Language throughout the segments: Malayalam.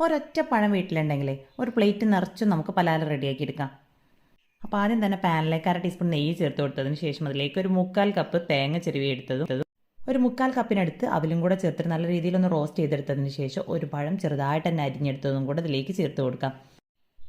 ഒരൊറ്റ പഴം വീട്ടിലുണ്ടെങ്കിലേ ഒരു പ്ലേറ്റ് നിറച്ചും നമുക്ക് പലഹാരം റെഡിയാക്കി എടുക്കാം. അപ്പോൾ ആദ്യം തന്നെ പാനിലേക്ക് 1/2 ടീസ്പൂൺ നെയ്യ് ചേർത്ത് കൊടുത്തതിന് ശേഷം അതിലേക്ക് ഒരു 1/4 കപ്പ് തേങ്ങ ചിരവി എടുത്തതും ഒരു 1/4 കപ്പിനടുത്ത് അവലും കൂടെ ചേർത്തിട്ട് നല്ല രീതിയിലൊന്ന് റോസ്റ്റ് ചെയ്തെടുത്തതിന് ശേഷം ഒരു പഴം ചെറുതായിട്ട് തന്നെ അരിഞ്ഞെടുത്തതും കൂടെ ഇതിലേക്ക് ചേർത്ത് കൊടുക്കാം.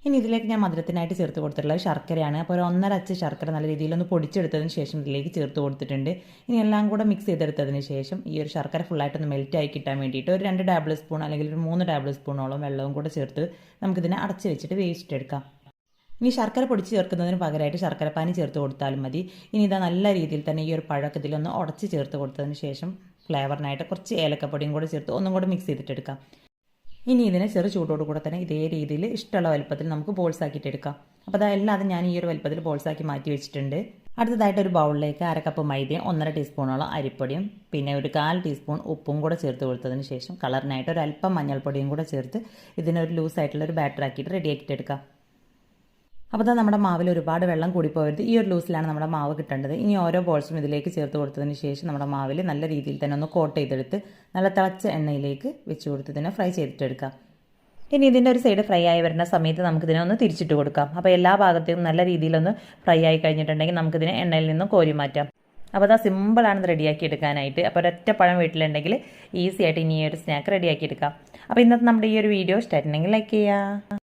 ഇനി ഇതിലേക്ക് ഞാൻ മധുരത്തിനായിട്ട് ചേർത്ത് കൊടുത്തിട്ടുള്ളത് ശർക്കരയാണ്. അപ്പോൾ ഒരു 1.5 അച്ച് ശർക്കര നല്ല രീതിയിലൊന്ന് പൊടിച്ചെടുത്തതിന് ശേഷം ഇതിലേക്ക് ചേർത്ത് കൊടുത്തിട്ടുണ്ട്. ഇനി എല്ലാം കൂടെ മിക്സ് ചെയ്തെടുത്തതിന് ശേഷം ഈ ഒരു ശർക്കര ഫുള്ളായിട്ടൊന്ന് മെൽറ്റായി കിട്ടാൻ വേണ്ടിയിട്ട് ഒരു 2 ടേബിൾ സ്പൂൺ അല്ലെങ്കിൽ ഒരു 3 ടേബിൾ സ്പൂണോളം വെള്ളവും കൂടെ ചേർത്ത് നമുക്കിതിനെ അടച്ച് വെച്ചിട്ട് വേവിച്ചിട്ടെടുക്കാം. ഇനി ശർക്കര പൊടിച്ച് ചേർക്കുന്നതിന് പകരമായിട്ട് ശർക്കരപ്പാനി ചേർത്ത് കൊടുത്താലും മതി. ഇനി ഇതാ നല്ല രീതിയിൽ തന്നെ ഈ ഒരു പഴമൊക്കെ ഇതിലൊന്ന് ഉടച്ച് ചേർത്ത് കൊടുത്തതിന് ശേഷം ഫ്ലേവറിനായിട്ട് കുറച്ച് ഏലക്കപ്പൊടിയും കൂടെ ചേർത്ത് ഒന്നും കൂടെ മിക്സ് ചെയ്തിട്ടെടുക്കാം. ഇനി ഇതിനെ ചെറു ചൂടോട് കൂടെ തന്നെ ഇതേ രീതിയിൽ ഇഷ്ടമുള്ള വലുപ്പത്തിൽ നമുക്ക് ബോൾസ് ആക്കിയിട്ട് എടുക്കാം. അപ്പോൾ അതെല്ലാം ഞാൻ ഈ ഒരു വലുപ്പത്തിൽ ബോൾസ് ആക്കി മാറ്റി വെച്ചിട്ടുണ്ട്. അടുത്തതായിട്ട് ഒരു ബൗളിലേക്ക് 1/2 കപ്പ് മൈദയും 1.5 ടീസ്പൂണോളം അരിപ്പൊടിയും പിന്നെ ഒരു 1/4 ടീസ്പൂൺ ഉപ്പും കൂടെ ചേർത്ത് കൊടുത്തതിന് ശേഷം കളറിനായിട്ട് ഒരു അല്പം മഞ്ഞൾപ്പൊടിയും കൂടെ ചേർത്ത് ഇതിനൊരു ലൂസായിട്ടുള്ള ഒരു ബാറ്റർ ആക്കിയിട്ട് റെഡി ആക്കിയിട്ട് എടുക്കാം. അപ്പോൾ നമ്മുടെ മാവിൽ ഒരുപാട് വെള്ളം കൂടിപ്പോകരുത്. ഈ ഒരു ലൂസിലാണ് നമ്മുടെ മാവ് കിട്ടേണ്ടത്. ഇനി ഓരോ ബോൾസും ഇതിലേക്ക് ചേർത്ത് കൊടുത്തതിന് ശേഷം നമ്മുടെ മാവിൽ നല്ല രീതിയിൽ തന്നെ ഒന്ന് കോട്ട് ചെയ്തെടുത്ത് നല്ല തിളച്ച എണ്ണയിലേക്ക് വെച്ച് കൊടുത്ത് ഇതിനെ ഫ്രൈ ചെയ്തിട്ടെടുക്കാം. ഇനി ഇതിൻ്റെ ഒരു സൈഡ് ഫ്രൈ ആയി വരുന്ന സമയത്ത് നമുക്കിതിനെ ഒന്ന് തിരിച്ചിട്ട് കൊടുക്കാം. അപ്പോൾ എല്ലാ ഭാഗത്തേക്കും നല്ല രീതിയിലൊന്ന് ഫ്രൈ ആയി കഴിഞ്ഞിട്ടുണ്ടെങ്കിൽ നമുക്കിതിനെ എണ്ണയിൽ നിന്നും കോരി മാറ്റാം. അപ്പോൾ സിമ്പിളാണ് ഇത് റെഡിയാക്കി എടുക്കാനായിട്ട്. അപ്പോൾ ഒരൊറ്റ പഴം വീട്ടിലുണ്ടെങ്കിൽ ഈസി ആയിട്ട് ഇനി ഈ ഒരു സ്നാക്ക് റെഡിയാക്കി എടുക്കാം. അപ്പോൾ ഇന്നത്തെ നമ്മുടെ ഈ ഒരു വീഡിയോ ഇഷ്ടമായിട്ടുണ്ടെങ്കിൽ ലൈക്ക് ചെയ്യുക.